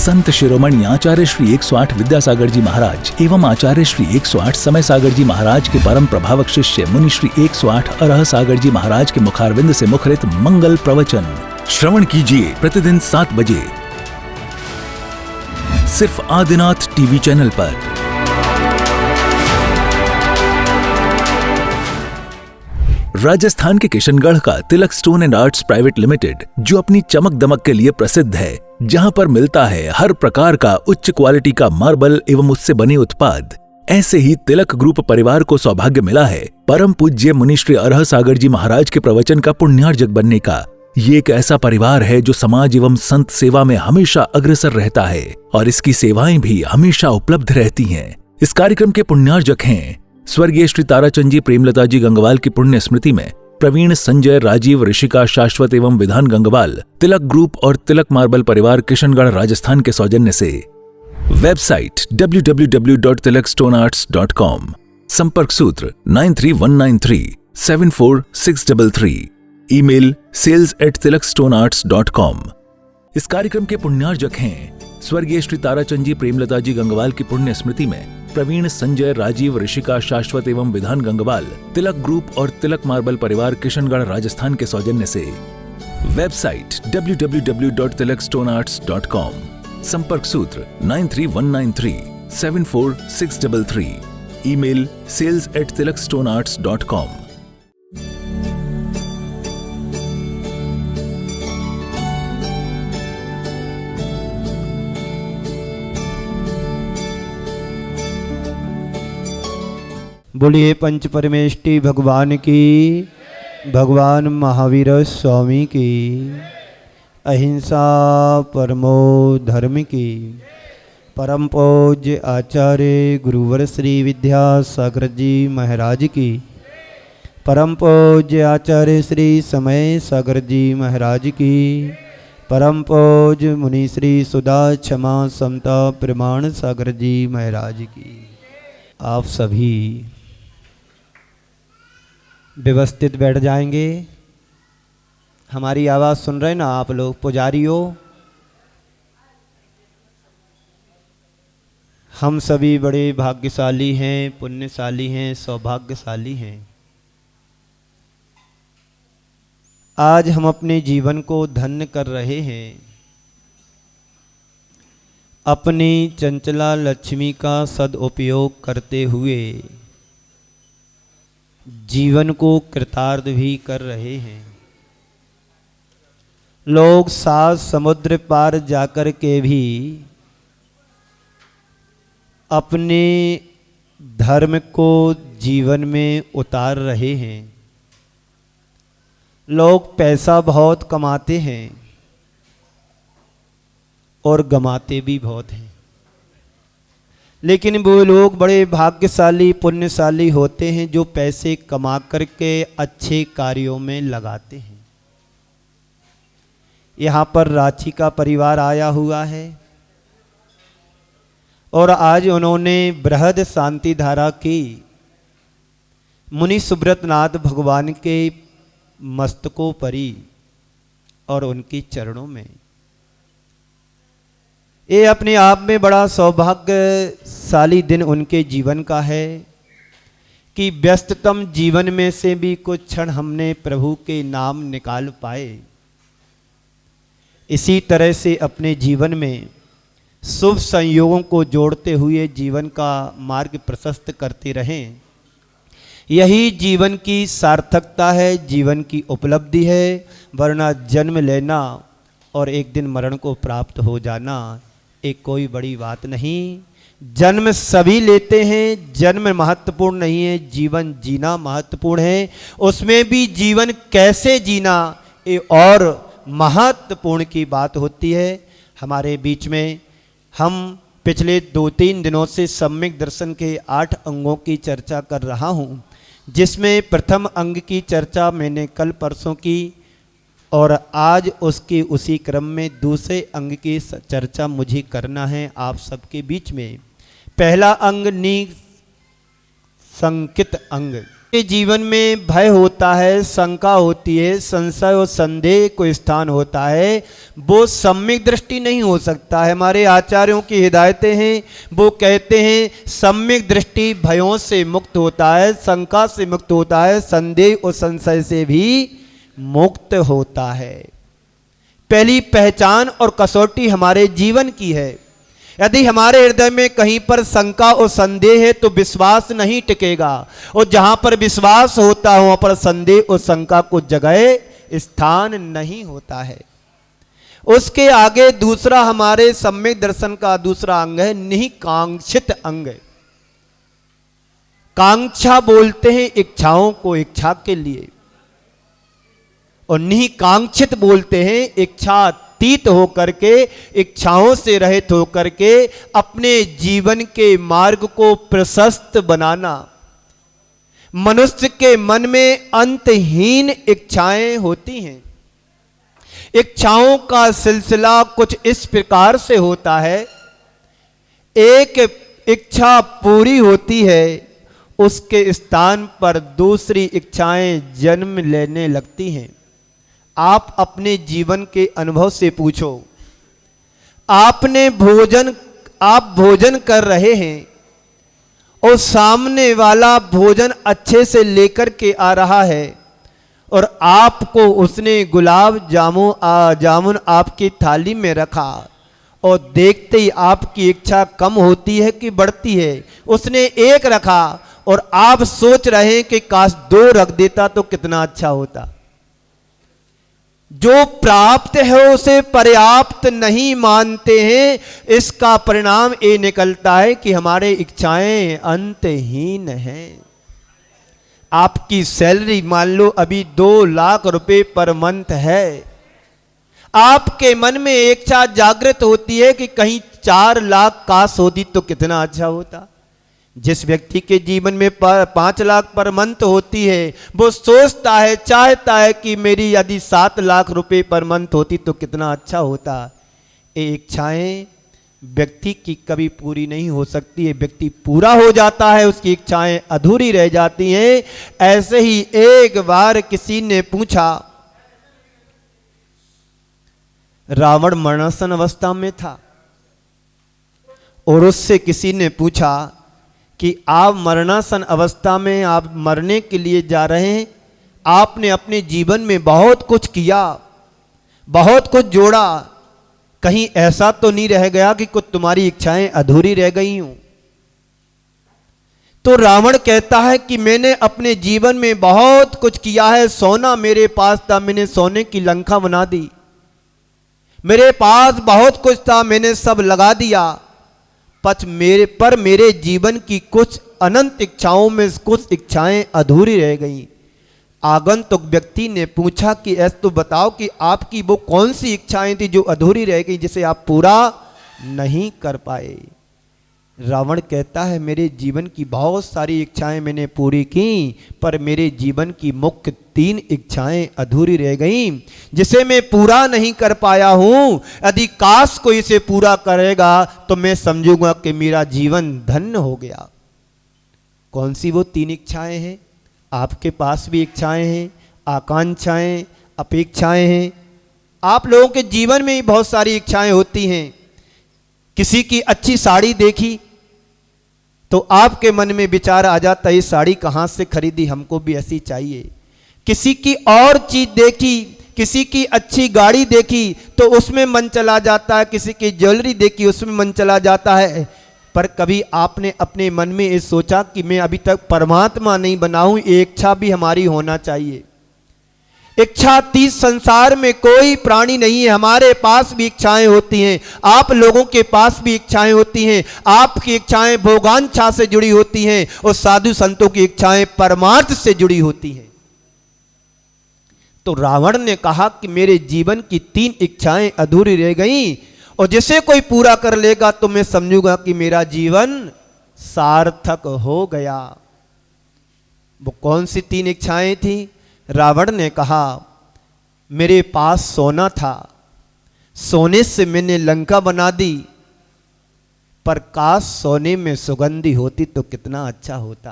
संत शिरोमणि आचार्य श्री 108 विद्यासागर जी महाराज एवं आचार्य श्री 108 समय सागर जी महाराज के परम प्रभावक शिष्य मुनि श्री 108 अरह सागर जी महाराज के मुखारविंद से मुखरित मंगल प्रवचन श्रवण कीजिए प्रतिदिन 7 बजे सिर्फ आदिनाथ टीवी चैनल पर। राजस्थान के किशनगढ़ का Tilak Stone and Arts Private Limited, जो अपनी चमक दमक के लिए प्रसिद्ध है, जहां पर मिलता है हर प्रकार का उच्च क्वालिटी का मार्बल एवं उससे बने उत्पाद, ऐसे ही तिलक ग्रुप परिवार को सौभाग्य मिला है परम पूज्य मुनि श्री अरह सागर जी महाराज के प्रवचन का पुण्यार्जक बनने का। ये एक ऐसा परिवार है जो समाज एवं संत सेवा में हमेशा अग्रसर रहता है और इसकी सेवाएं भी हमेशा उपलब्ध रहती हैं। इस कार्यक्रम के पुण्यार्जक हैं स्वर्गीय श्री ताराचंद जी प्रेमलता जी गंगवाल की पुण्य स्मृति में प्रवीण संजय राजीव ऋषिका शाश्वत एवं विधान गंगवाल तिलक ग्रुप और तिलक मार्बल परिवार किशनगढ़ राजस्थान के सौजन्य से। वेबसाइट www.tilakstonearts.com, संपर्क सूत्र 9319374633, ईमेल sales@tilakstonearts.com। इस कार्यक्रम के पुण्यार्जक हैं स्वर्गीय श्री ताराचंद जी प्रेमलता जी गंगवाल की पुण्य स्मृति में प्रवीण संजय राजीव ऋषिका शाश्वत एवं विधान गंगवाल तिलक ग्रुप और तिलक मार्बल परिवार किशनगढ़ राजस्थान के सौजन्य से। वेबसाइट www.tilakstonearts.com, संपर्क सूत्र 9319374633, ईमेल sales@tilakstonearts.com। बोलिए पंच परमेष्टि भगवान की, भगवान महावीर स्वामी की, अहिंसा परमो धर्म की। परम पूज्य आचार्य गुरुवर श्री विद्यासागर जी महाराज की, परम पूज्य आचार्य श्री समय सागर जी महाराज की, परम पूज्य मुनि श्री सुधा क्षमा समता प्रमाण सागर जी महाराज की। आप सभी व्यवस्थित बैठ जाएंगे। हमारी आवाज़ सुन रहे ना आप लोग पुजारियों? हम सभी बड़े भाग्यशाली हैं, पुण्यशाली हैं, सौभाग्यशाली हैं। आज हम अपने जीवन को धन्य कर रहे हैं। अपनी चंचला लक्ष्मी का सदुपयोग करते हुए जीवन को कृतार्थ भी कर रहे हैं। लोग 7 समुद्र पार जाकर के भी अपने धर्म को जीवन में उतार रहे हैं। लोग पैसा बहुत कमाते हैं और गमाते भी बहुत हैं, लेकिन वो लोग बड़े भाग्यशाली पुण्यशाली होते हैं जो पैसे कमा करके अच्छे कार्यों में लगाते हैं। यहाँ पर रांची का परिवार आया हुआ है और आज उन्होंने बृहद शांति धारा की मुनि सुब्रतनाथ भगवान के मस्तकों परी और उनके चरणों में। ये अपने आप में बड़ा सौभाग्यशाली दिन उनके जीवन का है कि व्यस्ततम जीवन में से भी कुछ क्षण हमने प्रभु के नाम निकाल पाए। इसी तरह से अपने जीवन में शुभ संयोगों को जोड़ते हुए जीवन का मार्ग प्रशस्त करते रहें। यही जीवन की सार्थकता है, जीवन की उपलब्धि है। वरना जन्म लेना और एक दिन मरण को प्राप्त हो जाना एक कोई बड़ी बात नहीं। जन्म सभी लेते हैं, जन्म महत्वपूर्ण नहीं है, जीवन जीना महत्वपूर्ण है। उसमें भी जीवन कैसे जीना ये और महत्वपूर्ण की बात होती है। हमारे बीच में हम पिछले 2-3 दिनों से सम्यक दर्शन के 8 अंगों की चर्चा कर रहा हूँ, जिसमें प्रथम अंग की चर्चा मैंने कल परसों की और आज उसके उसी क्रम में दूसरे अंग की चर्चा मुझे करना है आप सबके बीच में। पहला अंग निसंकित अंग, के जीवन में भय होता है, शंका होती है, संशय और संदेह को स्थान होता है, वो सम्यक दृष्टि नहीं हो सकता है। हमारे आचार्यों की हिदायतें हैं, वो कहते हैं सम्यक दृष्टि भयों से मुक्त होता है, शंका से मुक्त होता है, संदेह और संशय से भी मुक्त होता है। पहली पहचान और कसौटी हमारे जीवन की है। यदि हमारे हृदय में कहीं पर शंका और संदेह है तो विश्वास नहीं टिकेगा, और जहां पर विश्वास होता है वहां पर संदेह और शंका को जगह स्थान नहीं होता है। उसके आगे दूसरा हमारे सम्यक दर्शन का दूसरा अंग है निहिकांक्षित अंग। कांक्षा बोलते हैं इच्छाओं को, इच्छा के लिए, और निहिकांक्षित बोलते हैं इच्छा अतीत होकर के, इच्छाओं से रहित होकर के अपने जीवन के मार्ग को प्रशस्त बनाना। मनुष्य के मन में अंतहीन इच्छाएं होती हैं। इच्छाओं का सिलसिला कुछ इस प्रकार से होता है, एक इच्छा पूरी होती है, उसके स्थान पर दूसरी इच्छाएं जन्म लेने लगती हैं। आप अपने जीवन के अनुभव से पूछो, आप भोजन कर रहे हैं और सामने वाला भोजन अच्छे से लेकर के आ रहा है और आपको उसने गुलाब जामुन आपकी थाली में रखा, और देखते ही आपकी इच्छा कम होती है कि बढ़ती है। उसने एक रखा और आप सोच रहे हैं कि काश 2 रख देता तो कितना अच्छा होता। जो प्राप्त है उसे पर्याप्त नहीं मानते हैं, इसका परिणाम ये निकलता है कि हमारे इच्छाएं अंतहीन हैं। आपकी सैलरी मान लो अभी 2 लाख रुपए पर मंथ है, आपके मन में इच्छा जागृत होती है कि कहीं 4 लाख काश होती तो कितना अच्छा होता। जिस व्यक्ति के जीवन में 5 लाख पर मंथ होती है, वो सोचता है, चाहता है कि मेरी यदि 7 लाख रुपए पर मंथ होती तो कितना अच्छा होता। ये इच्छाएं व्यक्ति की कभी पूरी नहीं हो सकती है। व्यक्ति पूरा हो जाता है, उसकी इच्छाएं अधूरी रह जाती हैं। ऐसे ही एक बार किसी ने पूछा, रावण मरणासन अवस्था में था और उससे किसी ने पूछा कि आप मरणासन अवस्था में आप मरने के लिए जा रहे हैं, आपने अपने जीवन में बहुत कुछ किया, बहुत कुछ जोड़ा, कहीं ऐसा तो नहीं रह गया कि कुछ तुम्हारी इच्छाएं अधूरी रह गई हूं। तो रावण कहता है कि मैंने अपने जीवन में बहुत कुछ किया है। सोना मेरे पास था, मैंने सोने की लंका बना दी। मेरे पास बहुत कुछ था, मैंने सब लगा दिया। पर मेरे जीवन की कुछ अनंत इच्छाओं में कुछ इच्छाएं अधूरी रह गई। आगंतुक व्यक्ति ने पूछा कि ऐसा तो बताओ कि आपकी वो कौन सी इच्छाएं थी जो अधूरी रह गई, जिसे आप पूरा नहीं कर पाए। रावण कहता है मेरे जीवन की बहुत सारी इच्छाएं मैंने पूरी की, पर मेरे जीवन की मुख्य 3 इच्छाएं अधूरी रह गईं, जिसे मैं पूरा नहीं कर पाया हूं। यदि काश कोई इसे पूरा करेगा तो मैं समझूंगा कि मेरा जीवन धन्य हो गया। कौन सी वो 3 इच्छाएं हैं? आपके पास भी इच्छाएं हैं, आकांक्षाएं, अपेक्षाएं हैं। आप लोगों के जीवन में ही बहुत सारी इच्छाएं होती हैं। किसी की अच्छी साड़ी देखी तो आपके मन में विचार आ जाता है, ये साड़ी कहाँ से खरीदी, हमको भी ऐसी चाहिए। किसी की और चीज देखी, किसी की अच्छी गाड़ी देखी तो उसमें मन चला जाता है, किसी की ज्वेलरी देखी उसमें मन चला जाता है। पर कभी आपने अपने मन में ये सोचा कि मैं अभी तक परमात्मा नहीं बना हूं, ये इच्छा भी हमारी होना चाहिए। इच्छा तीस संसार में कोई प्राणी नहीं है। हमारे पास भी इच्छाएं होती हैं, आप लोगों के पास भी इच्छाएं होती हैं। आपकी इच्छाएं भोगांछा से जुड़ी होती हैं और साधु संतों की इच्छाएं परमार्थ से जुड़ी होती हैं। तो रावण ने कहा कि मेरे जीवन की 3 इच्छाएं अधूरी रह गईं और जिसे कोई पूरा कर लेगा तो मैं समझूंगा कि मेरा जीवन सार्थक हो गया। वो कौन सी 3 इच्छाएं थी? रावण ने कहा मेरे पास सोना था, सोने से मैंने लंका बना दी, पर काश सोने में सुगंधी होती तो कितना अच्छा होता।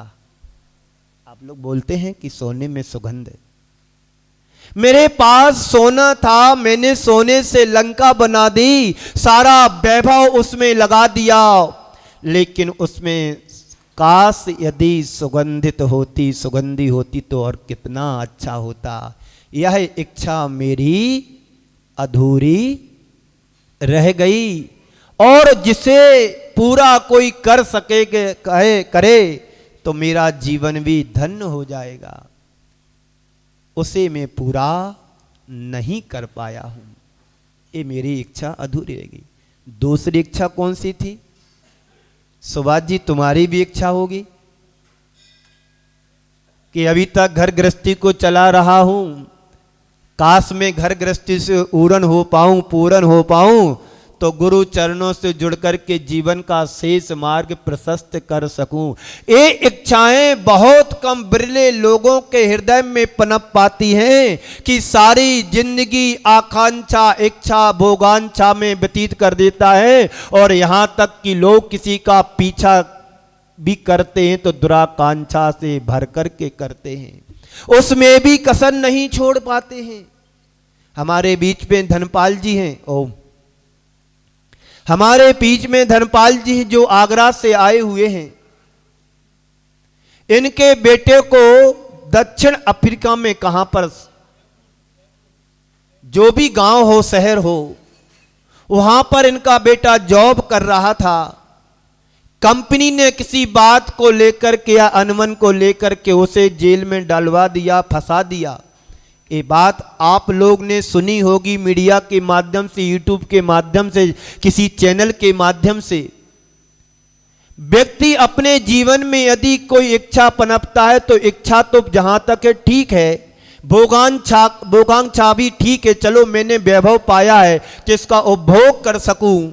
आप लोग बोलते हैं कि सोने में सुगंध है। मेरे पास सोना था, मैंने सोने से लंका बना दी, सारा वैभव उसमें लगा दिया, लेकिन उसमें काश यदि सुगंधित होती, सुगंधी होती तो और कितना अच्छा होता। यह इच्छा मेरी अधूरी रह गई, और जिसे पूरा कोई कर सके करे तो मेरा जीवन भी धन्य हो जाएगा, उसे मैं पूरा नहीं कर पाया हूं, ये मेरी इच्छा अधूरी रह गई। दूसरी इच्छा कौन सी थी? सुभाष जी, तुम्हारी भी इच्छा होगी कि अभी तक घर गृहस्थी को चला रहा हूं, काश में घर गृहस्थी से पूर्ण हो पाऊं, पूर्ण हो पाऊं तो गुरु चरणों से जुड़कर के जीवन का शेष मार्ग प्रशस्त कर सकूं। ये इच्छाएं बहुत कम बिरले लोगों के हृदय में पनप पाती हैं कि सारी जिंदगी आकांक्षा, इच्छा, भोगांक्षा में व्यतीत कर देता है, और यहां तक कि लोग किसी का पीछा भी करते हैं तो दुराकांक्षा से भर करके करते हैं, उसमें भी कसर नहीं छोड़ पाते हैं। हमारे बीच में धनपाल जी हैं, ओम हमारे बीच में धनपाल जी हैं जो आगरा से आए हुए हैं। इनके बेटे को दक्षिण अफ्रीका में कहां पर, जो भी गांव हो, शहर हो, वहां पर इनका बेटा जॉब कर रहा था। कंपनी ने किसी बात को लेकर के या अनबन को लेकर के उसे जेल में डलवा दिया, फंसा दिया। ये बात आप लोग ने सुनी होगी मीडिया के माध्यम से, यूट्यूब के माध्यम से, किसी चैनल के माध्यम से। व्यक्ति अपने जीवन में यदि कोई इच्छा पनपता है तो इच्छा तो जहां तक है ठीक है, भोगांक्षा भी ठीक है, चलो मैंने वैभव पाया है कि इसका उपभोग कर सकूं,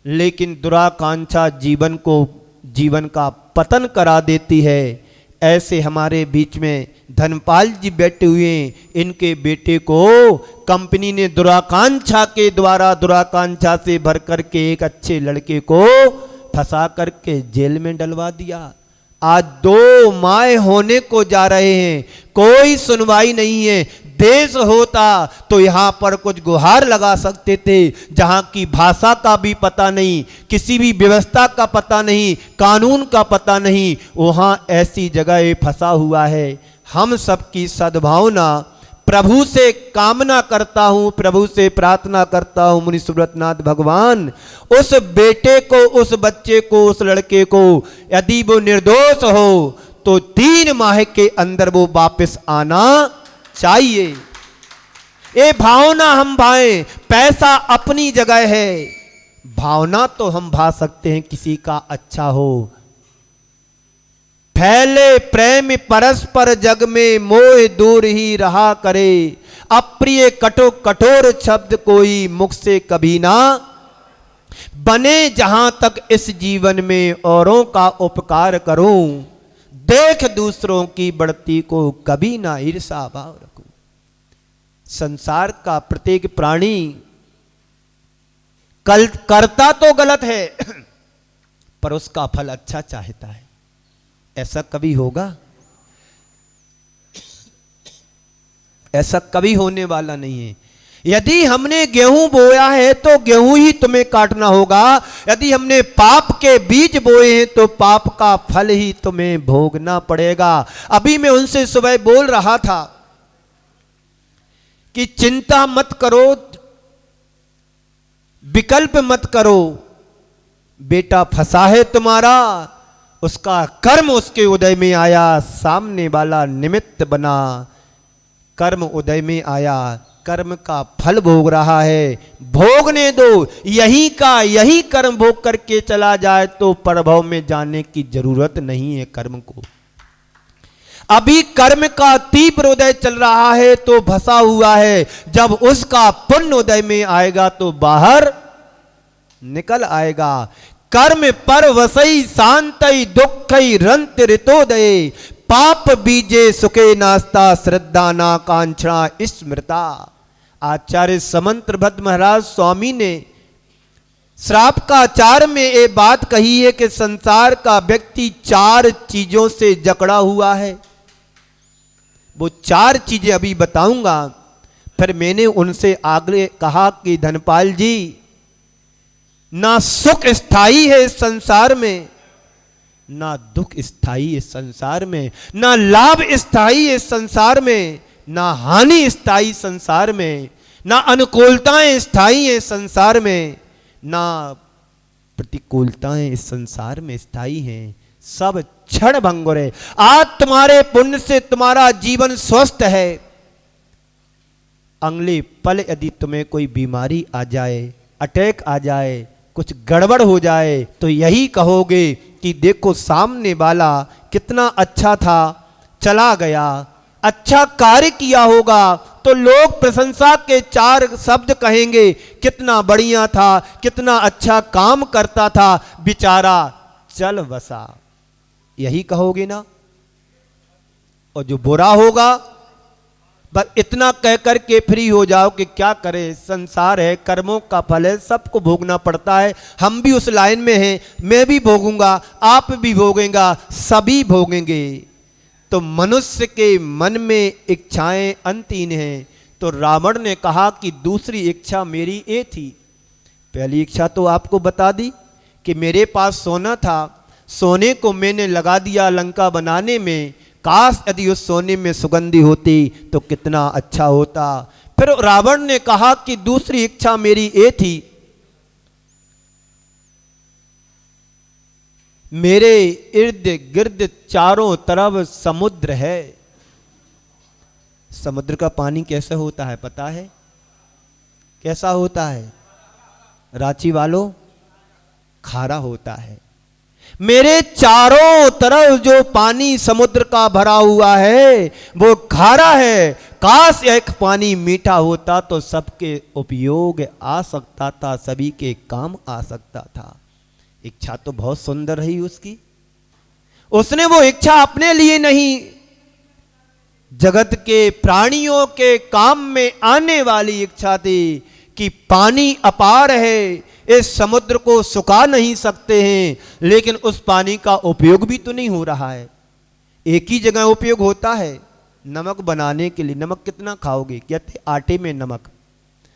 लेकिन दुराकांक्षा जीवन का पतन करा देती है। ऐसे हमारे बीच में धनपाल जी बैठे हुए, इनके बेटे को कंपनी ने दुराकांक्षा के द्वारा, दुराकांक्षा से भर करके एक अच्छे लड़के को फंसा करके जेल में डलवा दिया। आज 2 माए होने को जा रहे हैं, कोई सुनवाई नहीं है। देश होता तो यहां पर कुछ गुहार लगा सकते थे, जहां की भाषा का भी पता नहीं, किसी भी व्यवस्था का पता नहीं, कानून का पता नहीं, वहां ऐसी जगह फंसा हुआ है। हम सबकी सद्भावना प्रभु से कामना करता हूं, प्रभु से प्रार्थना करता हूं, मुनि सुब्रतनाथ भगवान उस बेटे को, उस बच्चे को, उस लड़के को, यदि वो निर्दोष हो तो 3 माह के अंदर वो वापस आना चाहिए। ये भावना हम भाएं। पैसा अपनी जगह है, भावना तो हम भा सकते हैं किसी का अच्छा हो। फैले प्रेम परस्पर जग में, मोह दूर ही रहा करे, अप्रिय कठोर शब्द कोई मुख से कभी ना बने, जहां तक इस जीवन में औरों का उपकार करूं, देख दूसरों की बढ़ती को कभी ना ईर्षा भाव रखूं। संसार का प्रत्येक प्राणी करता तो गलत है पर उसका फल अच्छा चाहता है। ऐसा कभी होगा? ऐसा कभी होने वाला नहीं है। यदि हमने गेहूं बोया है तो गेहूं ही तुम्हें काटना होगा, यदि हमने पाप के बीज बोए हैं तो पाप का फल ही तुम्हें भोगना पड़ेगा। अभी मैं उनसे सुबह बोल रहा था कि चिंता मत करो, विकल्प मत करो, बेटा फंसा है तुम्हारा, उसका कर्म उसके उदय में आया, सामने वाला निमित्त बना, कर्म उदय में आया, कर्म का फल भोग रहा है, भोगने दो। यही का यही कर्म भोग करके चला जाए तो प्रभव में जाने की जरूरत नहीं है कर्म को। अभी कर्म का तीव्र उदय चल रहा है तो फंसा हुआ है, जब उसका पुण्य उदय में आएगा तो बाहर निकल आएगा। कर्म पर वसई शांतई दुखई रंत ऋतोदय, पाप बीजे सुखे नास्ता श्रद्धा ना कांक्षणा स्मृता। आचार्य समंत्रभद्र महाराज स्वामी ने श्राप का आचार में ये बात कही है कि संसार का व्यक्ति 4 चीजों से जकड़ा हुआ है। वो 4 चीजें अभी बताऊंगा। फिर मैंने उनसे आगे कहा कि धनपाल जी, ना सुख स्थायी है इस संसार में, ना दुख स्थायी इस संसार में, ना लाभ स्थायी इस संसार में, ना हानि स्थायी संसार में, ना अनुकूलताएं स्थायी है संसार में, ना प्रतिकूलताएं इस संसार में स्थायी हैं। सब क्षण भंगुर है। आज तुम्हारे पुण्य से तुम्हारा जीवन स्वस्थ है, अगले पल यदि तुम्हें कोई बीमारी आ जाए, अटैक आ जाए, कुछ गड़बड़ हो जाए, तो यही कहोगे कि देखो सामने वाला कितना अच्छा था, चला गया। अच्छा कार्य किया होगा तो लोग प्रशंसा के 4 शब्द कहेंगे, कितना बढ़िया था, कितना अच्छा काम करता था, बेचारा चल बसा, यही कहोगे ना। और जो बुरा होगा बस इतना कह करके फ्री हो जाओ कि क्या करें, संसार है, कर्मों का फल है, सबको भोगना पड़ता है। हम भी उस लाइन में हैं, मैं भी भोगूंगा, आप भी भोगेंगा, सभी भोगेंगे। तो मनुष्य के मन में इच्छाएं अंतहीन हैं। तो रावण ने कहा कि दूसरी इच्छा मेरी ये थी। पहली इच्छा तो आपको बता दी कि मेरे पास सोना था, सोने को मैंने लगा दिया लंका बनाने में, काश यदि उस सोने में सुगंधी होती तो कितना अच्छा होता। फिर रावण ने कहा कि दूसरी इच्छा मेरी ये थी, मेरे इर्द गिर्द चारों तरफ समुद्र है। समुद्र का पानी कैसा होता है पता है? कैसा होता है रांची वालों? खारा होता है। मेरे चारों तरफ जो पानी समुद्र का भरा हुआ है वो खारा है। काश एक पानी मीठा होता तो सबके उपयोग आ सकता था, सभी के काम आ सकता था। इच्छा तो बहुत सुंदर रही उसकी। उसने वो इच्छा अपने लिए नहीं, जगत के प्राणियों के काम में आने वाली इच्छा थी कि पानी अपार है, इस समुद्र को सुखा नहीं सकते हैं, लेकिन उस पानी का उपयोग भी तो नहीं हो रहा है। एक ही जगह उपयोग होता है, नमक बनाने के लिए। नमक कितना खाओगे? कहते आटे में नमक,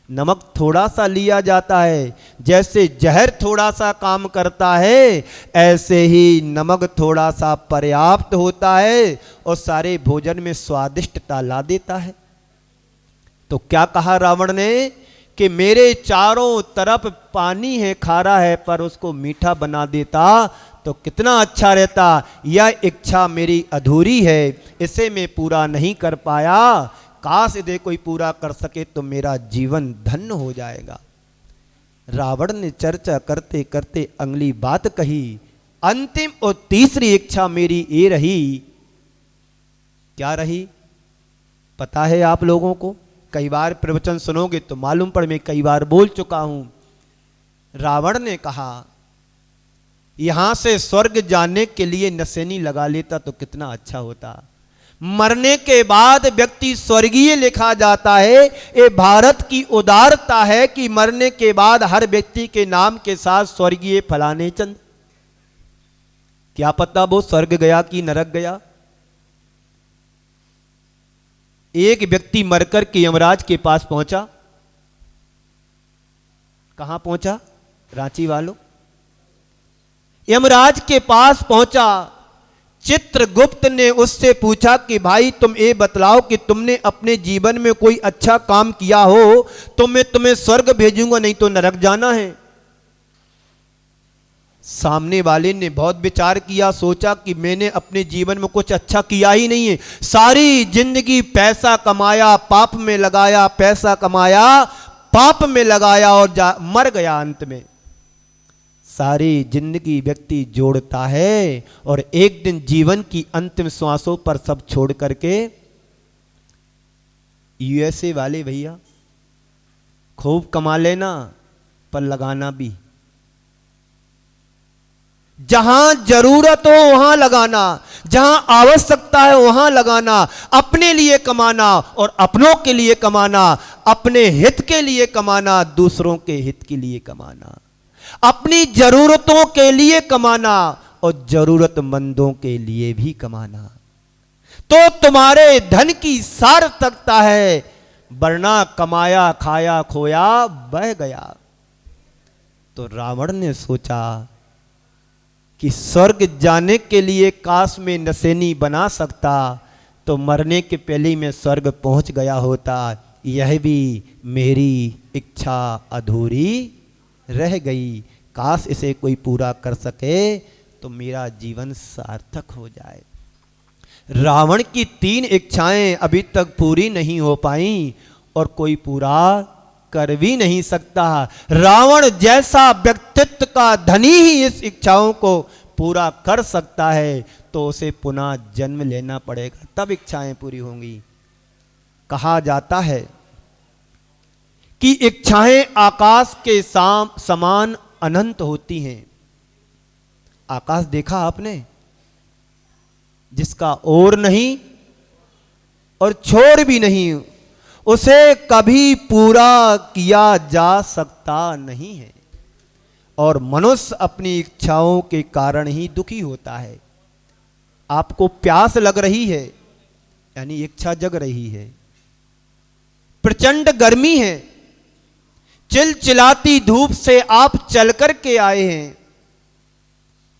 नमक थोड़ा सा लिया जाता है। जैसे जहर थोड़ा सा काम करता है, ऐसे ही नमक थोड़ा सा पर्याप्त होता है और सारे भोजन में स्वादिष्टता ला देता है। तो क्या कहा रावण ने कि मेरे चारों तरफ पानी है, खारा है, पर उसको मीठा बना देता तो कितना अच्छा रहता। यह इच्छा मेरी अधूरी है, इसे मैं पूरा नहीं कर पाया। काश इसे कोई पूरा कर सके तो मेरा जीवन धन्य हो जाएगा। रावण ने चर्चा करते करते अगली बात कही। अंतिम और तीसरी इच्छा मेरी ये रही। क्या रही पता है आप लोगों को? कई बार प्रवचन सुनोगे तो मालूम पड़, मैं कई बार बोल चुका हूं। रावण ने कहा यहां से स्वर्ग जाने के लिए नसेनी लगा लेता तो कितना अच्छा होता। मरने के बाद व्यक्ति स्वर्गीय लिखा जाता है। ये भारत की उदारता है कि मरने के बाद हर व्यक्ति के नाम के साथ स्वर्गीय फलाने चंद। क्या पता वो स्वर्ग गया कि नरक गया। एक व्यक्ति मरकर के यमराज के पास पहुंचा। कहां पहुंचा रांची वालों? यमराज के पास पहुंचा। चित्रगुप्त ने उससे पूछा कि भाई तुम ये बतलाओ कि तुमने अपने जीवन में कोई अच्छा काम किया हो तो मैं तुम्हें स्वर्ग भेजूंगा, नहीं तो नरक जाना है। सामने वाले ने बहुत विचार किया, सोचा कि मैंने अपने जीवन में कुछ अच्छा किया ही नहीं है। सारी जिंदगी पैसा कमाया, पाप में लगाया, पैसा कमाया, पाप में लगाया और मर गया। अंत में सारी जिंदगी व्यक्ति जोड़ता है और एक दिन जीवन की अंतिम श्वासों पर सब छोड़ करके, यूएसए वाले भैया खूब कमा लेना पर लगाना भी, जहां जरूरत हो वहां लगाना, जहां आवश्यकता है वहां लगाना, अपने लिए कमाना और अपनों के लिए कमाना, अपने हित के लिए कमाना, दूसरों के हित के लिए कमाना, अपनी जरूरतों के लिए कमाना और जरूरतमंदों के लिए भी कमाना। तो तुम्हारे धन की सार्थकता है, वरना कमाया खाया खोया बह गया। तो रावण ने सोचा कि स्वर्ग जाने के लिए काश में नशेनी बना सकता तो मरने के पहले ही मैं स्वर्ग पहुंच गया होता। यह भी मेरी इच्छा अधूरी रह गई, काश इसे कोई पूरा कर सके तो मेरा जीवन सार्थक हो जाए। रावण की 3 इच्छाएं अभी तक पूरी नहीं हो पाई और कोई पूरा कर भी नहीं सकता। रावण जैसा व्यक्तित्व का धनी ही इस इच्छाओं को पूरा कर सकता है, तो उसे पुनः जन्म लेना पड़ेगा, तब इच्छाएं पूरी होंगी। कहा जाता है कि इच्छाएं आकाश के समान अनंत होती हैं। आकाश देखा आपने, जिसका ओर नहीं और छोर भी नहीं, उसे कभी पूरा किया जा सकता नहीं है। और मनुष्य अपनी इच्छाओं के कारण ही दुखी होता है। आपको प्यास लग रही है, यानी इच्छा जग रही है। प्रचंड गर्मी है, चिलचिलाती धूप से आप चल कर के आए हैं,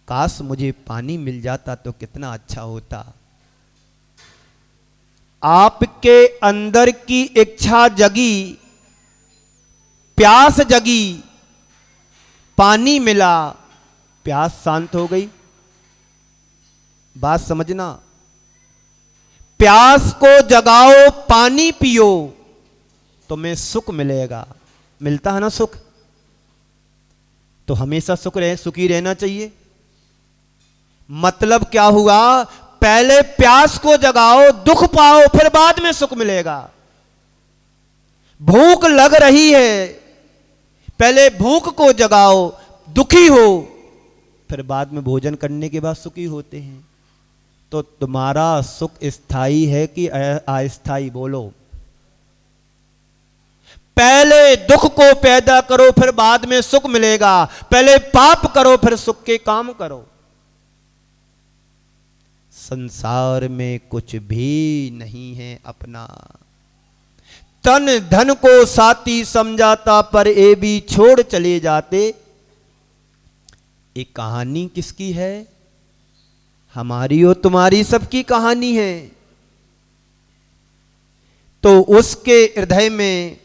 काश मुझे पानी मिल जाता तो कितना अच्छा होता। आपके अंदर की इच्छा जगी, प्यास जगी, पानी मिला, प्यास शांत हो गई। बात समझना, प्यास को जगाओ, पानी पियो, तुम्हें सुख मिलेगा। मिलता है ना सुख, तो हमेशा सुखी रहना चाहिए। मतलब क्या हुआ, पहले प्यास को जगाओ, दुख पाओ, फिर बाद में सुख मिलेगा। भूख लग रही है, पहले भूख को जगाओ, दुखी हो, फिर बाद में भोजन करने के बाद सुखी होते हैं। तो तुम्हारा सुख स्थायी है कि अस्थायी, बोलो। पहले दुख को पैदा करो, फिर बाद में सुख मिलेगा। पहले पाप करो, फिर सुख के काम करो। संसार में कुछ भी नहीं है अपना, तन धन को साथी समझाता, पर ये भी छोड़ चले जाते। एक कहानी किसकी है? हमारी और तुम्हारी सबकी कहानी है। तो उसके हृदय में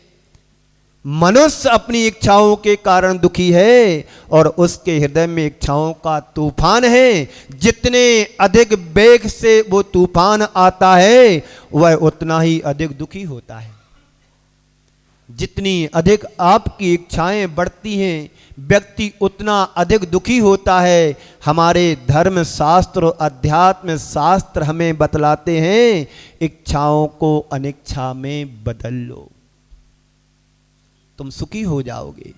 मनुष्य अपनी इच्छाओं के कारण दुखी है, और उसके हृदय में इच्छाओं का तूफान है। जितने अधिक वेग से वो तूफान आता है, वह उतना ही अधिक दुखी होता है। जितनी अधिक आपकी इच्छाएं बढ़ती हैं, व्यक्ति उतना अधिक दुखी होता है। हमारे धर्म शास्त्र और अध्यात्म शास्त्र हमें बतलाते हैं, इच्छाओं को अनिच्छा में बदल लो, तुम सुखी हो जाओगे।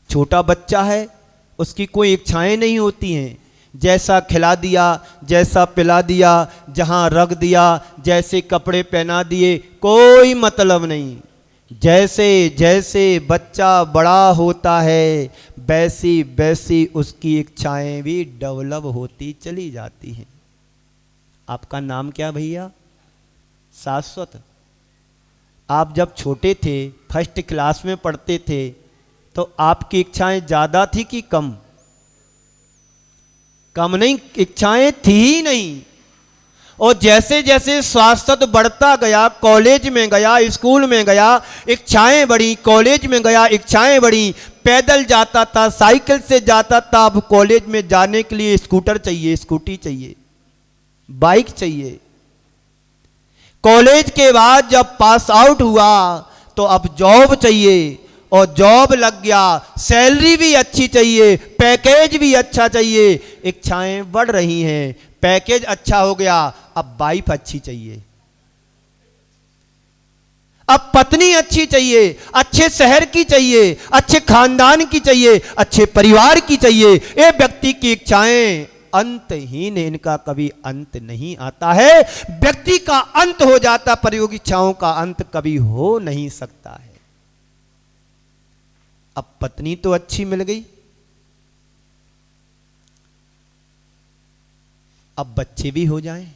छोटा बच्चा है, उसकी कोई इच्छाएं नहीं होती हैं। जैसा खिला दिया, जैसा पिला दिया, जहां रख दिया, जैसे कपड़े पहना दिए, कोई मतलब नहीं। जैसे जैसे बच्चा बड़ा होता है, वैसी वैसी उसकी इच्छाएं भी डेवलप होती चली जाती हैं। आपका नाम क्या भैया? शाश्वत। आप जब छोटे थे, फर्स्ट क्लास में पढ़ते थे, तो आपकी इच्छाएं ज़्यादा थी कि कम? कम नहीं, इच्छाएं थी ही नहीं। और जैसे जैसे स्वास्थ्य बढ़ता गया, कॉलेज में गया, स्कूल में गया, इच्छाएं बढ़ी, कॉलेज में गया, इच्छाएं बढ़ी। पैदल जाता था, साइकिल से जाता था, अब कॉलेज में जाने के लिए स्कूटर चाहिए, स्कूटी चाहिए, बाइक चाहिए। कॉलेज के बाद जब पास आउट हुआ तो अब जॉब चाहिए, और जॉब लग गया, सैलरी भी अच्छी चाहिए, पैकेज भी अच्छा चाहिए। इच्छाएं बढ़ रही हैं, पैकेज अच्छा हो गया, अब वाइफ अच्छी चाहिए, अब पत्नी अच्छी चाहिए, अच्छे शहर की चाहिए, अच्छे खानदान की चाहिए, अच्छे परिवार की चाहिए। ये व्यक्ति की इच्छाएं अंतहीन, इनका कभी अंत नहीं आता है। व्यक्ति का अंत हो जाता, पर योग इच्छाओं का अंत कभी हो नहीं सकता है। अब पत्नी तो अच्छी मिल गई, अब बच्चे भी हो जाएं,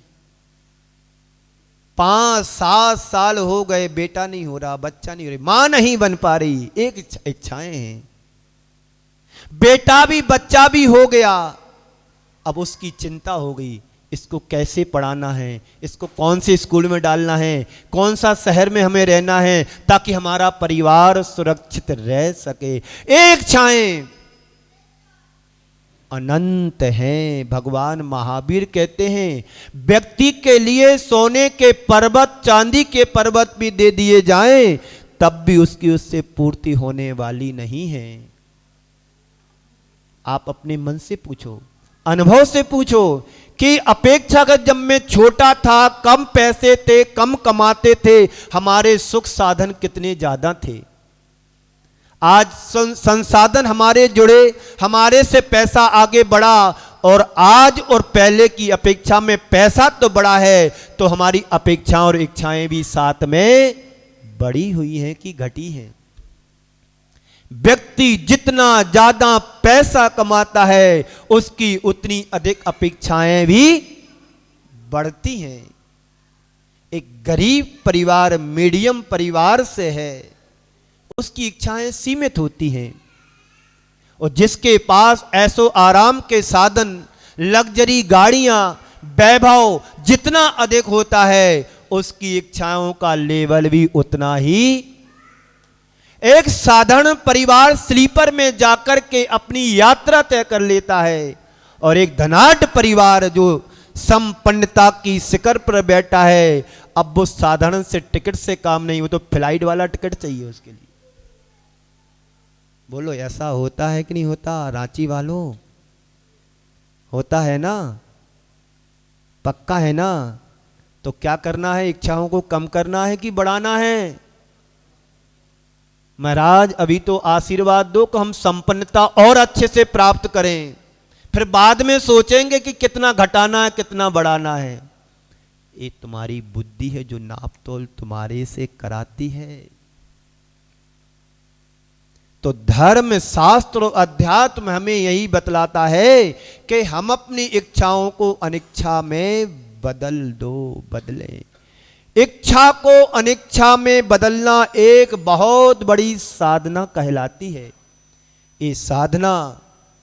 5-7 साल हो गए, बेटा नहीं हो रहा, बच्चा नहीं हो रही, मां नहीं बन पा रही, एक इच्छाएं हैं। बेटा भी बच्चा भी हो गया, अब उसकी चिंता हो गई, इसको कैसे पढ़ाना है, इसको कौन से स्कूल में डालना है, कौन सा शहर में हमें रहना है ताकि हमारा परिवार सुरक्षित रह सके। एक इच्छाएं अनंत हैं। भगवान महावीर कहते हैं व्यक्ति के लिए सोने के पर्वत, चांदी के पर्वत भी दे दिए जाएं तब भी उसकी उससे पूर्ति होने वाली नहीं है। आप अपने मन से पूछो, अनुभव से पूछो कि अपेक्षाकृत जब मैं छोटा था, कम पैसे थे, कम कमाते थे, हमारे सुख साधन कितने ज्यादा थे। आज संसाधन हमारे जुड़े, हमारे से पैसा आगे बढ़ा और आज और पहले की अपेक्षा में पैसा तो बढ़ा है तो हमारी अपेक्षाएं और इच्छाएं भी साथ में बढ़ी हुई हैं कि घटी हैं। व्यक्ति जितना ज्यादा पैसा कमाता है उसकी उतनी अधिक अपेक्षाएं भी बढ़ती हैं। एक गरीब परिवार, मीडियम परिवार से है, उसकी इच्छाएं सीमित होती हैं और जिसके पास ऐसो आराम के साधन, लग्जरी गाड़ियां, वैभव जितना अधिक होता है उसकी इच्छाओं का लेवल भी उतना ही। एक साधारण परिवार स्लीपर में जाकर के अपनी यात्रा तय कर लेता है और एक धनाढ्य परिवार जो संपन्नता की शिखर पर बैठा है, अब वो साधारण से टिकट से काम नहीं, वो तो फ्लाइट वाला टिकट चाहिए उसके लिए। बोलो ऐसा होता है कि नहीं होता रांची वालों? होता है ना, पक्का है ना? तो क्या करना है, इच्छाओं को कम करना है कि बढ़ाना है? महाराज अभी तो आशीर्वाद दो कि हम संपन्नता और अच्छे से प्राप्त करें, फिर बाद में सोचेंगे कि कितना घटाना है कितना बढ़ाना है। ये तुम्हारी बुद्धि है जो नाप तोल तुम्हारे से कराती है। तो धर्म, शास्त्र और अध्यात्म हमें यही बतलाता है कि हम अपनी इच्छाओं को अनिच्छा में बदल दो, बदलें। इच्छा को अनिच्छा में बदलना एक बहुत बड़ी साधना कहलाती है। ये साधना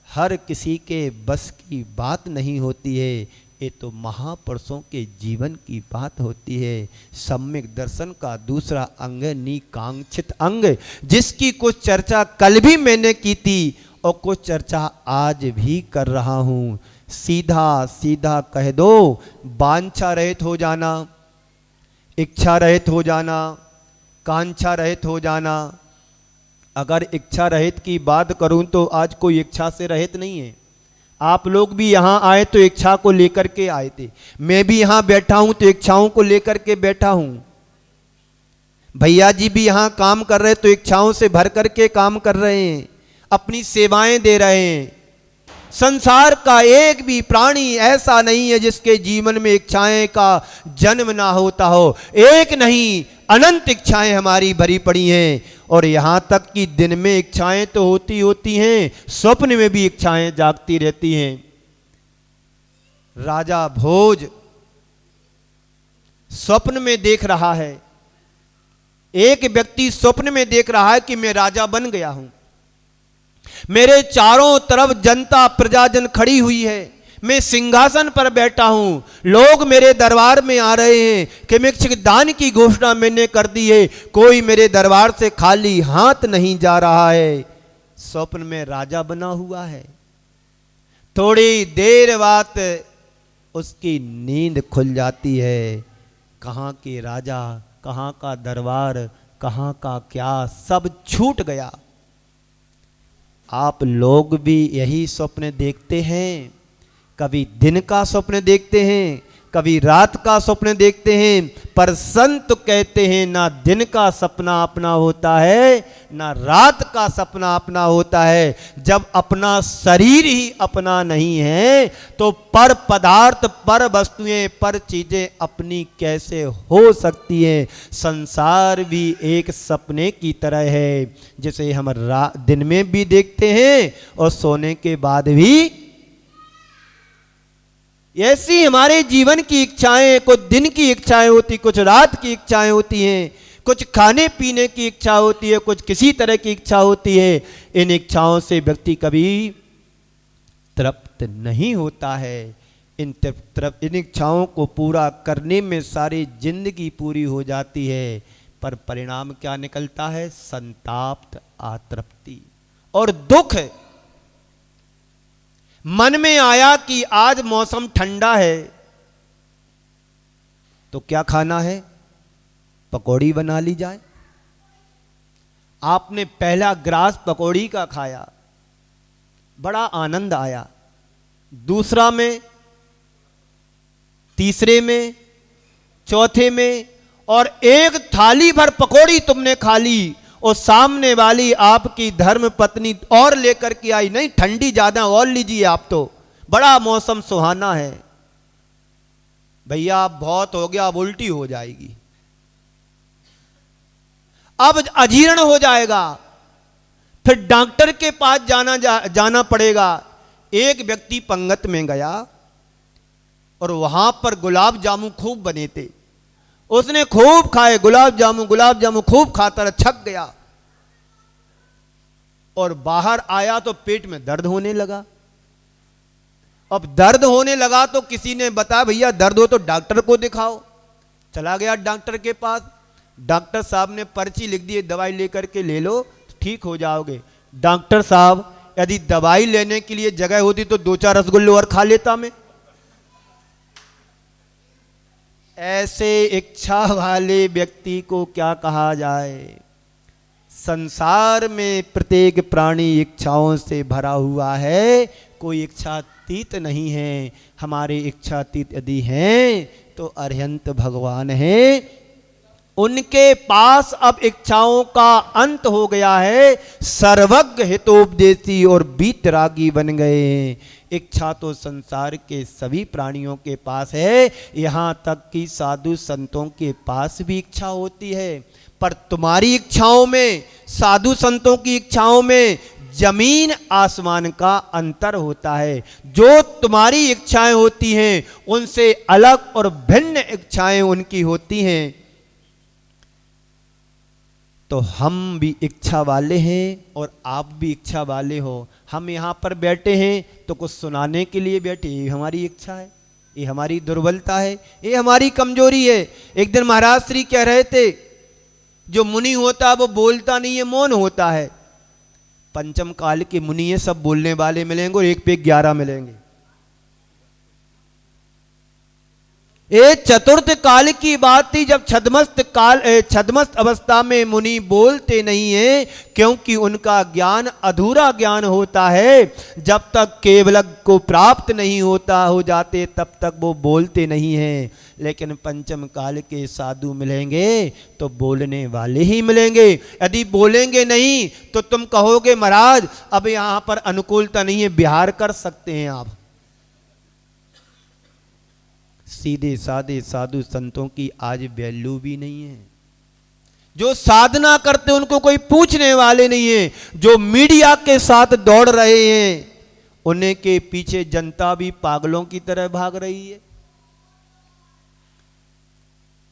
हर किसी के बस की बात नहीं होती है, ये तो महापुरुषों के जीवन की बात होती है। सम्यक दर्शन का दूसरा अंग निकांक्षित अंग, जिसकी कुछ चर्चा कल भी मैंने की थी और कुछ चर्चा आज भी कर रहा हूं। सीधा सीधा कह दो, वांछा रहित हो जाना, इच्छा रहित हो जाना, कांक्षा रहित हो जाना। अगर इच्छा रहित की बात करूं तो आज कोई इच्छा से रहित नहीं है। आप लोग भी यहां आए तो इच्छा को लेकर के आए थे, मैं भी यहां बैठा हूं तो इच्छाओं को लेकर के बैठा हूं। भैया जी भी यहां काम कर रहे तो इच्छाओं से भर करके काम कर रहे हैं, अपनी सेवाएं दे रहे हैं। संसार का एक भी प्राणी ऐसा नहीं है जिसके जीवन में इच्छाएं का जन्म ना होता हो। एक नहीं, अनंत इच्छाएं हमारी भरी पड़ी हैं और यहां तक कि दिन में इच्छाएं तो होती हैं, स्वप्न में भी इच्छाएं जागती रहती हैं। राजा भोज स्वप्न में देख रहा है, एक व्यक्ति स्वप्न में देख रहा है कि मैं राजा बन गया हूं, मेरे चारों तरफ जनता प्रजाजन खड़ी हुई है, मैं सिंहासन पर बैठा हूं, लोग मेरे दरबार में आ रहे हैं कि मैं दान की घोषणा मैंने कर दी है, कोई मेरे दरबार से खाली हाथ नहीं जा रहा है। स्वप्न में राजा बना हुआ है। थोड़ी देर बाद उसकी नींद खुल जाती है। कहां के राजा, कहां का दरबार, कहां का क्या, सब छूट गया। आप लोग भी यही स्वप्न देखते हैं, कभी दिन का स्वप्न देखते हैं, कभी रात का स्वप्न देखते हैं, पर संत कहते हैं ना दिन का सपना अपना होता है ना रात का सपना अपना होता है। जब अपना शरीर ही अपना नहीं है तो पर पदार्थ, पर वस्तुएं, पर चीजें अपनी कैसे हो सकती हैं। संसार भी एक सपने की तरह है जिसे हम दिन में भी देखते हैं और सोने के बाद भी ऐसी हमारे जीवन की इच्छाएं, कुछ दिन की इच्छाएं होती, कुछ रात की इच्छाएं होती हैं, कुछ खाने पीने की इच्छा होती है, कुछ किसी तरह की इच्छा होती है। इन इच्छाओं से व्यक्ति कभी तृप्त नहीं होता है। इन इच्छाओं को पूरा करने में सारी जिंदगी पूरी हो जाती है, पर परिणाम क्या निकलता है? संताप्त, अतृप्ति और दुख। मन में आया कि आज मौसम ठंडा है तो क्या खाना है? पकौड़ी बना ली जाए। आपने पहला ग्रास पकौड़ी का खाया, बड़ा आनंद आया। दूसरा में, तीसरे में, चौथे में, और एक थाली भर पकौड़ी तुमने खा ली और सामने वाली आपकी धर्म पत्नी और लेकर के आई, नहीं ठंडी ज्यादा और लीजिए, आप तो बड़ा मौसम सुहाना है। भैया अब बहुत हो गया, अब उल्टी हो जाएगी, अब अजीर्ण हो जाएगा, फिर डॉक्टर के पास जाना पड़ेगा। एक व्यक्ति पंगत में गया और वहां पर गुलाब जामुन खूब बने थे। उसने खूब खाए गुलाब जामुन खूब खाता थक गया और बाहर आया तो पेट में दर्द होने लगा। अब दर्द होने लगा तो किसी ने बताया भैया दर्द हो तो डॉक्टर को दिखाओ। चला गया डॉक्टर के पास, डॉक्टर साहब ने पर्ची लिख दी, दवाई लेकर के ले लो ठीक हो जाओगे। डॉक्टर साहब यदि दवाई लेने के लिए जगह होती तो 2-4 रसगुल्ले और खा लेता मैं। ऐसे इच्छा वाले व्यक्ति को क्या कहा जाए? संसार में प्रत्येक प्राणी इच्छाओं से भरा हुआ है, कोई इच्छातीत नहीं है। हमारे इच्छातीत यदि हैं तो अरिहंत भगवान हैं, उनके पास अब इच्छाओं का अंत हो गया है। सर्वज्ञ हितोपदेशी और वीतरागी बन गए। इच्छा तो संसार के सभी प्राणियों के पास है, यहां तक कि साधु संतों के पास भी इच्छा होती है। पर तुम्हारी इच्छाओं में, साधु संतों की इच्छाओं में जमीन आसमान का अंतर होता है। जो तुम्हारी इच्छाएं होती हैं उनसे अलग और भिन्न इच्छाएं उनकी होती हैं। तो हम भी इच्छा वाले हैं और आप भी इच्छा वाले हो। हम यहाँ पर बैठे हैं तो कुछ सुनाने के लिए बैठे, ये हमारी इच्छा है, ये हमारी दुर्बलता है, ये हमारी कमजोरी है। एक दिन महाराज श्री कह रहे थे जो मुनि होता है वो बोलता नहीं है, मौन होता है। पंचम काल के मुनि है, सब बोलने वाले मिलेंगे और एक पे 11 मिलेंगे। ये चतुर्थ काल की बात थी जब छद्मस्त अवस्था में मुनि बोलते नहीं है, क्योंकि उनका ज्ञान अधूरा ज्ञान होता है। जब तक केवलज्ञ को प्राप्त नहीं हो जाते तब तक वो बोलते नहीं हैं। लेकिन पंचम काल के साधु मिलेंगे तो बोलने वाले ही मिलेंगे। यदि बोलेंगे नहीं तो तुम कहोगे महाराज अब यहां पर अनुकूलता नहीं है, बिहार कर सकते हैं आप। सीधे साधे साधु संतों की आज वैल्यू भी नहीं है। जो साधना करते उनको कोई पूछने वाले नहीं है। जो मीडिया के साथ दौड़ रहे हैं उन्हीं के पीछे जनता भी पागलों की तरह भाग रही है।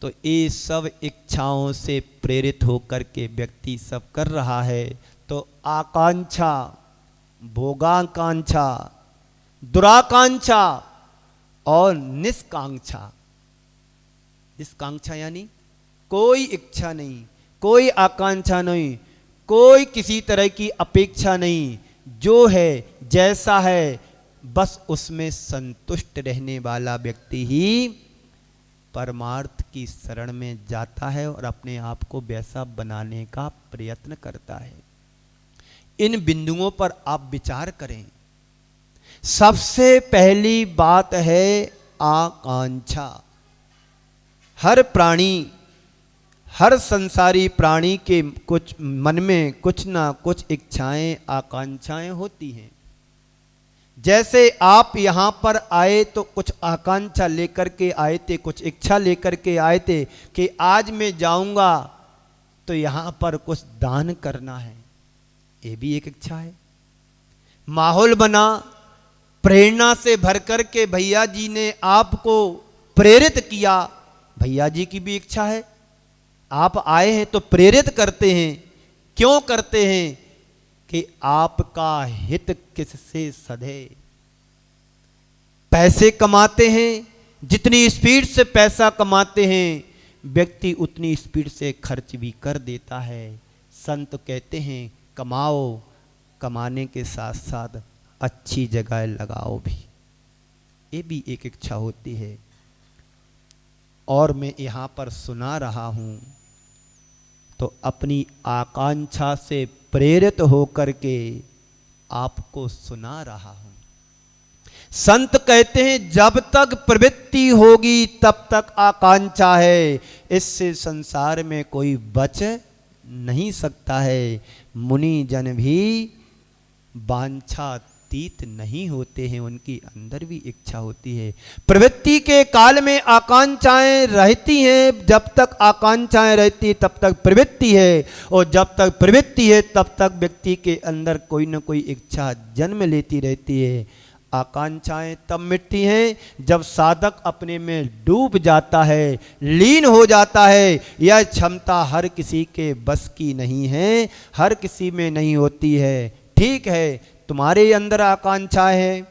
तो ये सब इच्छाओं से प्रेरित होकर के व्यक्ति सब कर रहा है। तो आकांक्षा, भोगाकांक्षा, दुराकांक्षा और निष्कांक्षा। निष्कांक्षा यानी कोई इच्छा नहीं, कोई आकांक्षा नहीं, कोई किसी तरह की अपेक्षा नहीं। जो है जैसा है बस उसमें संतुष्ट रहने वाला व्यक्ति ही परमार्थ की शरण में जाता है और अपने आप को वैसा बनाने का प्रयत्न करता है। इन बिंदुओं पर आप विचार करें। सबसे पहली बात है आकांक्षा। हर प्राणी, हर संसारी प्राणी के कुछ मन में कुछ ना कुछ इच्छाएं, आकांक्षाएं होती हैं। जैसे आप यहां पर आए तो कुछ आकांक्षा लेकर के आए थे, कुछ इच्छा लेकर के आए थे कि आज मैं जाऊंगा तो यहां पर कुछ दान करना है, ये भी एक इच्छा है। माहौल बना प्रेरणा से भर कर के भैया जी ने आपको प्रेरित किया। भैया जी की भी इच्छा है, आप आए हैं तो प्रेरित करते हैं। क्यों करते हैं? कि आपका हित किससे सधे। पैसे कमाते हैं, जितनी स्पीड से पैसा कमाते हैं व्यक्ति उतनी स्पीड से खर्च भी कर देता है। संत कहते हैं कमाओ, कमाने के साथ साथ अच्छी जगह लगाओ भी, ये भी एक इच्छा होती है। और मैं यहाँ पर सुना रहा हूँ तो अपनी आकांक्षा से प्रेरित होकर के आपको सुना रहा हूँ। संत कहते हैं जब तक प्रवृत्ति होगी तब तक आकांक्षा है, इससे संसार में कोई बच नहीं सकता है। मुनि जन भी वांछातीत नहीं होते हैं, उनकी अंदर भी इच्छा होती है। प्रवृत्ति के काल में आकांक्षाएं रहती हैं, जब तक आकांक्षाएं रहती तब तक प्रवृत्ति है, और जब तक प्रवृत्ति है तब तक व्यक्ति के अंदर कोई न कोई इच्छा जन्म लेती रहती है। आकांक्षाएं तब मिटती हैं जब साधक अपने में डूब जाता है, लीन हो जाता है। यह क्षमता हर किसी के बस की नहीं है, हर किसी में नहीं होती है। ठीक है, तुम्हारे अंदर आकांक्षा है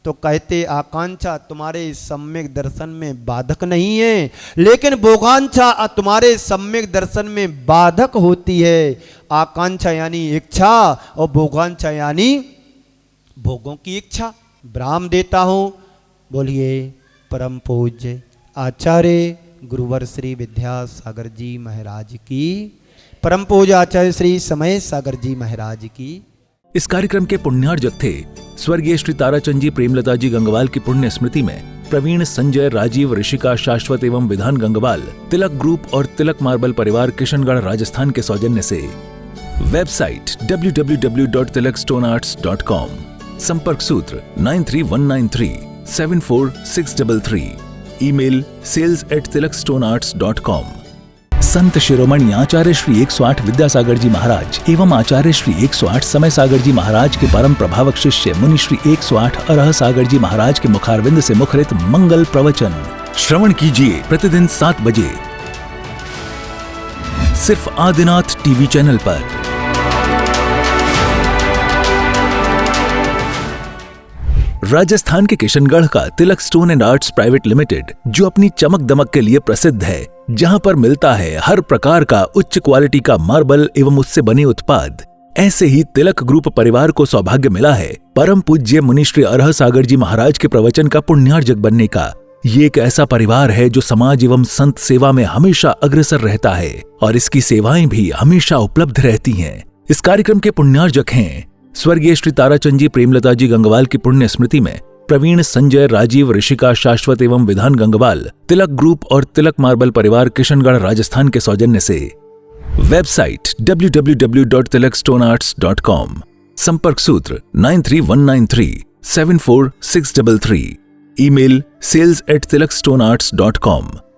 तो कहते आकांक्षा तुम्हारे सम्यक दर्शन में बाधक नहीं है, लेकिन भोगांक्षा तुम्हारे सम्यक दर्शन में बाधक होती है। आकांक्षा यानी इच्छा और भोगांक्षा यानी भोगों की इच्छा। ब्राह्म देता हूँ। बोलिए परम पूज्य आचार्य गुरुवर श्री विद्यासागर जी महाराज की, परम पूज्य आचार्य श्री समय सागर जी महाराज की। इस कार्यक्रम के पुण्यार्जक थे स्वर्गीय श्री ताराचंद जी प्रेमलता जी गंगवाल की पुण्य स्मृति में प्रवीण, संजय, राजीव, ऋषिका, शाश्वत एवं विधान गंगवाल तिलक ग्रुप और तिलक मार्बल परिवार किशनगढ़ राजस्थान के सौजन्य से। वेबसाइट www.tilakstonearts.com, संपर्क सूत्र 9319374633, ईमेल sales@tilakstonearts.com। संत शिरोमणि आचार्य श्री 108 विद्यासागर जी महाराज एवं आचार्य श्री 108 समय सागर जी महाराज के परम प्रभावक शिष्य मुनि श्री 108 अरह सागर जी महाराज के मुखारविंद से मुखरित मंगल प्रवचन श्रवण कीजिए प्रतिदिन 7 बजे सिर्फ आदिनाथ टीवी चैनल पर। राजस्थान के किशनगढ़ का Tilak Stone and Arts Private Limited, जो अपनी चमक दमक के लिए प्रसिद्ध है, जहां पर मिलता है हर प्रकार का उच्च क्वालिटी का मार्बल एवं उससे बने उत्पाद, ऐसे ही तिलक ग्रुप परिवार को सौभाग्य मिला है परम पूज्य मुनि श्री अरह सागर जी महाराज के प्रवचन का पुण्यार्जक बनने का। ये एक ऐसा परिवार है जो समाज एवं संत सेवा में हमेशा अग्रसर रहता है और इसकी सेवाएं भी हमेशा उपलब्ध रहती हैं। इस कार्यक्रम के पुण्यार्जक हैं स्वर्गीय श्री ताराचंद जी प्रेमलता जी गंगवाल की पुण्य स्मृति में प्रवीण, संजय, राजीव, ऋषिका, शाश्वत एवं विधान गंगवाल तिलक ग्रुप और तिलक मार्बल परिवार किशनगढ़ राजस्थान के सौजन्य से। वेबसाइट www.tilakstonearts.com, संपर्क सूत्र 9319374633, ईमेल sales@tilakstonearts.com।